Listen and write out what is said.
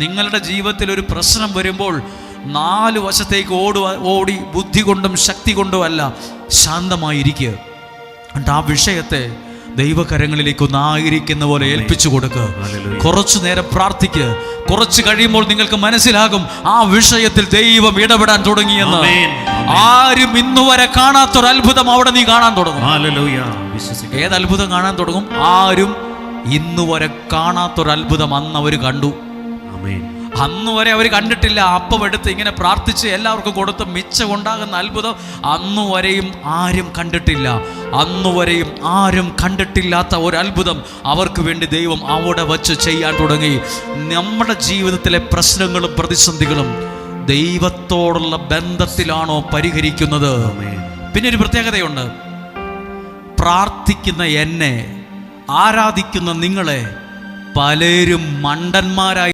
നിങ്ങളുടെ ജീവിതത്തിൽ ഒരു പ്രശ്നം വരുമ്പോൾ 4 വശത്തേക്ക് ഓടി ബുദ്ധി കൊണ്ടും ശക്തി കൊണ്ടും അല്ല, ശാന്തമായിരിക്കുക. എന്നിട്ട് ആ വിഷയത്തെ ദൈവകരങ്ങളിലേക്ക് ഒന്നായിരിക്കുന്ന പോലെ ഏൽപ്പിച്ചു കൊടുക്കുക. കുറച്ചു നേരം പ്രാർത്ഥിക്കുക. കുറച്ച് കഴിയുമ്പോൾ നിങ്ങൾക്ക് മനസ്സിലാകും ആ വിഷയത്തിൽ ദൈവം ഇടപെടാൻ തുടങ്ങിയെന്ന്. ആരും ഇന്നുവരെ കാണാത്തൊരത്ഭുതം അവിടെ നീ കാണാൻ തുടങ്ങും. ഏത് അത്ഭുതം കാണാൻ തുടങ്ങും? ആരും ഇന്നുവരെ കാണാത്തൊരത്ഭുതം അന്ന് അവർ കണ്ടു. അന്ന് വരെ അവർ കണ്ടിട്ടില്ല. അപ്പം എടുത്ത് ഇങ്ങനെ പ്രാർത്ഥിച്ച് എല്ലാവർക്കും കൊടുത്ത് മിച്ചമുണ്ടാകുന്ന അത്ഭുതം അന്നുവരെയും ആരും കണ്ടിട്ടില്ല. അന്നുവരെയും ആരും കണ്ടിട്ടില്ലാത്ത ഒരു അത്ഭുതം അവർക്ക് വേണ്ടി ദൈവം അവിടെ വച്ച് ചെയ്യാൻ തുടങ്ങി. നമ്മുടെ ജീവിതത്തിലെ പ്രശ്നങ്ങളും പ്രതിസന്ധികളും ദൈവത്തോടുള്ള ബന്ധത്തിലാണോ പരിഹരിക്കുന്നത്? പിന്നെ ഒരു പ്രത്യേകതയുണ്ട്. പ്രാർത്ഥിക്കുന്ന എന്നെ, ആരാധിക്കുന്ന നിങ്ങളെ പലരും മണ്ടന്മാരായി